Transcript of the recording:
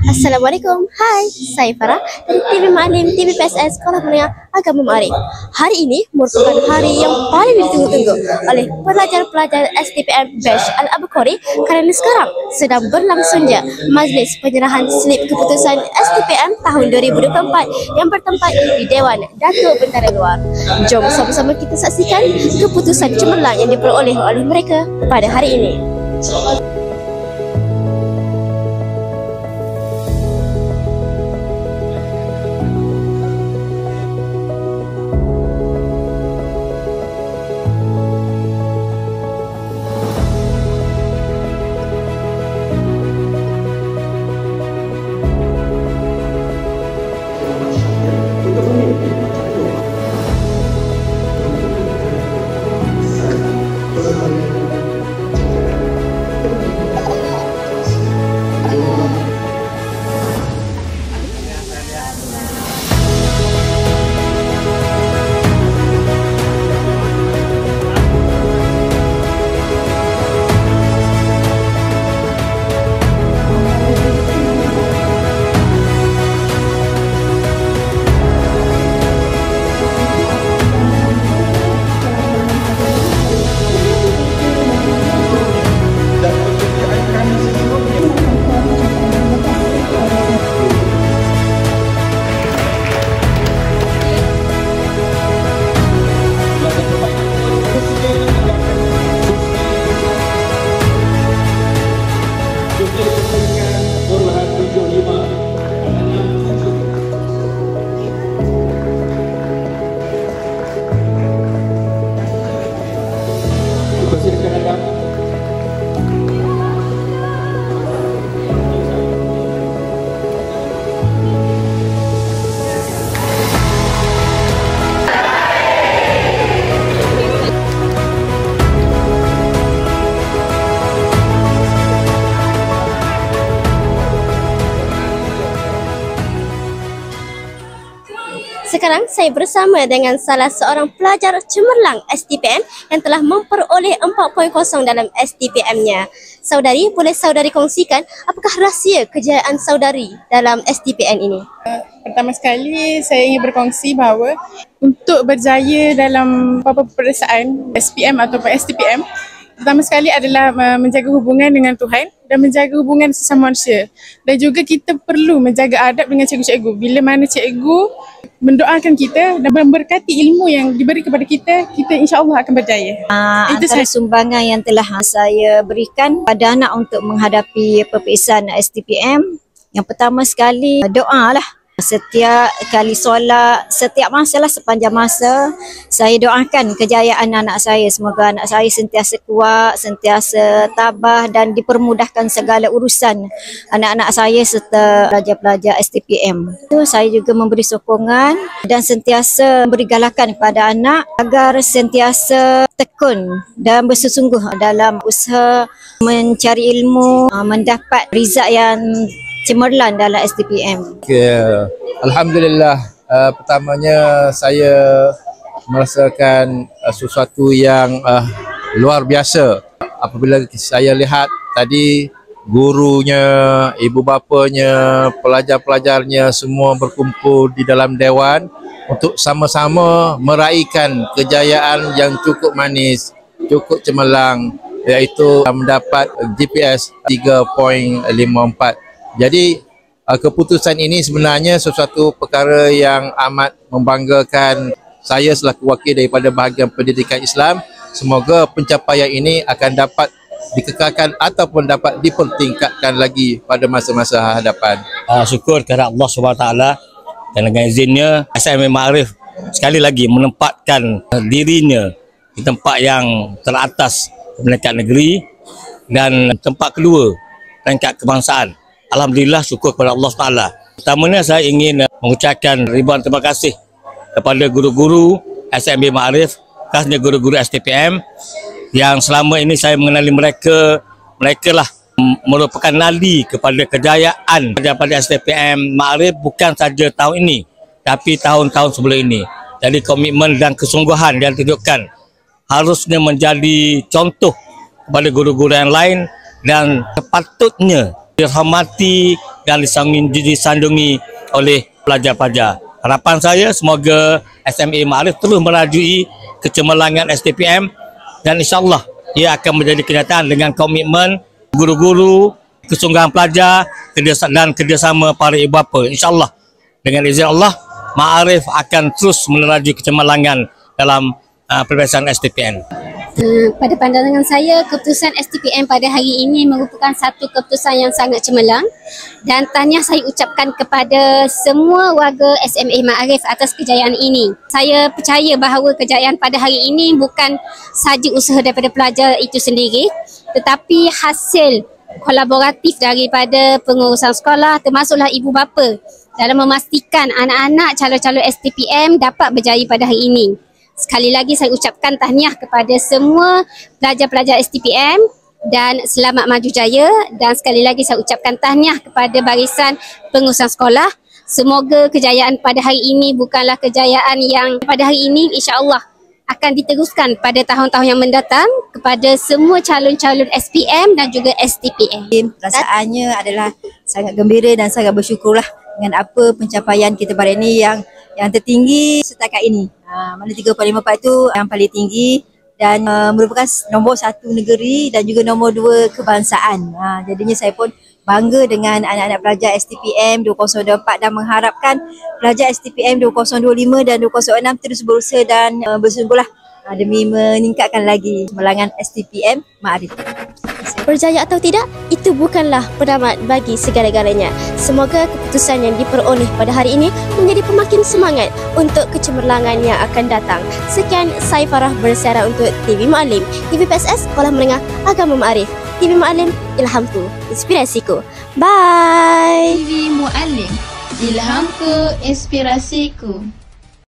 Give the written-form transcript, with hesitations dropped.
Assalamualaikum. Hai, saya Farah dari TV Maklim TV PSS Sekolah Menengah Agama Ma'arif. Hari ini merupakan hari yang paling ditunggu-tunggu oleh pelajar-pelajar STPM Batch Al-Abukori kerana sekarang sedang berlangsungnya majlis penyerahan slip keputusan STPM tahun 2024 yang bertempat di Dewan Datuk Bentara Luar. Jom sama-sama kita saksikan keputusan cemerlang yang diperoleh oleh mereka pada hari ini. Sekarang saya bersama dengan salah seorang pelajar cemerlang STPM yang telah memperoleh 4.0 dalam STPM-nya. Saudari, boleh saudari kongsikan apakah rahsia kejayaan saudari dalam STPM ini? Pertama sekali saya ingin berkongsi bahawa untuk berjaya dalam apa-apa peperiksaan SPM ataupun STPM, pertama sekali adalah menjaga hubungan dengan Tuhan dan menjaga hubungan sesama manusia. Dan juga kita perlu menjaga adab dengan cikgu-cikgu. Bila mana cikgu mendoakan kita dan memberkati ilmu yang diberi kepada kita, kita insya-Allah akan berjaya. Itu antara sumbangan yang telah saya berikan pada anak untuk menghadapi peperiksaan STPM. Yang pertama sekali doa lah. Setiap kali solat, setiap masa lah, sepanjang masa saya doakan kejayaan anak saya. Semoga anak saya sentiasa kuat, sentiasa tabah dan dipermudahkan segala urusan anak-anak saya serta pelajar-pelajar STPM. Itu saya juga memberi sokongan dan sentiasa memberi galakan kepada anak agar sentiasa tekun dan bersungguh dalam usaha mencari ilmu, mendapat result yang cemerlang dalam STPM. Alhamdulillah, pertamanya saya merasakan sesuatu yang luar biasa apabila saya lihat tadi gurunya, ibu bapanya, pelajar-pelajarnya semua berkumpul di dalam dewan untuk sama-sama meraihkan kejayaan yang cukup manis, cukup cemerlang, iaitu mendapat GPS 3.54. Jadi keputusan ini sebenarnya sesuatu perkara yang amat membanggakan saya selaku wakil daripada bahagian pendidikan Islam. Semoga pencapaian ini akan dapat dikekalkan ataupun dapat dipertingkatkan lagi pada masa-masa hadapan. Syukur kepada Allah SWT dan dengan izinnya STPM Ma'arif sekali lagi menempatkan dirinya di tempat yang teratas peringkat negeri dan tempat kedua peringkat kebangsaan. Alhamdulillah, syukur kepada Allah SWT. Pertamanya saya ingin mengucapkan ribuan terima kasih kepada guru-guru STPM Ma'arif, khasnya guru-guru STPM yang selama ini saya mengenali mereka lah merupakan nadi kepada kejayaan daripada STPM Ma'arif bukan saja tahun ini tapi tahun-tahun sebelum ini. Jadi komitmen dan kesungguhan yang ditunjukkan harusnya menjadi contoh kepada guru-guru yang lain dan sepatutnya dirahmati dan disandungi oleh pelajar-pelajar. Harapan saya semoga SMA Ma'arif terus merajui kecemerlangan STPM dan insyaAllah ia akan menjadi kenyataan dengan komitmen guru-guru, kesungguhan pelajar dan kerjasama para ibu bapa. InsyaAllah dengan izin Allah, Ma'arif akan terus meneraju kecemerlangan dalam perbebasan STPM. Pada pandangan saya, keputusan STPM pada hari ini merupakan satu keputusan yang sangat cemerlang dan tahniah saya ucapkan kepada semua warga SMA Ma'arif atas kejayaan ini. Saya percaya bahawa kejayaan pada hari ini bukan sahaja usaha daripada pelajar itu sendiri, tetapi hasil kolaboratif daripada pengurusan sekolah termasuklah ibu bapa dalam memastikan anak-anak calon-calon STPM dapat berjaya pada hari ini. Sekali lagi saya ucapkan tahniah kepada semua pelajar-pelajar STPM dan selamat maju jaya, dan sekali lagi saya ucapkan tahniah kepada barisan pengurusan sekolah. Semoga kejayaan pada hari ini bukanlah kejayaan yang pada hari ini, insya-Allah akan diteruskan pada tahun-tahun yang mendatang kepada semua calon-calon SPM dan juga STPM. Perasaannya adalah sangat gembira dan sangat bersyukurlah dengan apa pencapaian kita pada ini yang tertinggi setakat ini. Mana 3.54 itu yang paling tinggi dan merupakan nombor 1 negeri dan juga nombor 2 kebangsaan. Jadinya saya pun bangga dengan anak-anak pelajar STPM 2024 dan mengharapkan pelajar STPM 2025 dan 2026 terus berusaha dan bersungguhlah demi meningkatkan lagi kecemerlangan STPM Ma'arif. Berjaya atau tidak, itu bukanlah penamat bagi segala-galanya. Semoga keputusan yang diperoleh pada hari ini menjadi pemakin semangat untuk kecemerlangan yang akan datang. Sekian, saya Farah bersiaran untuk TV Mu'alim, TV PSS Sekolah Menengah Agama Ma'arif. TV Mu'alim, ilhamku, inspirasiku. Bye! TV Mu'alim, ilhamku, inspirasiku.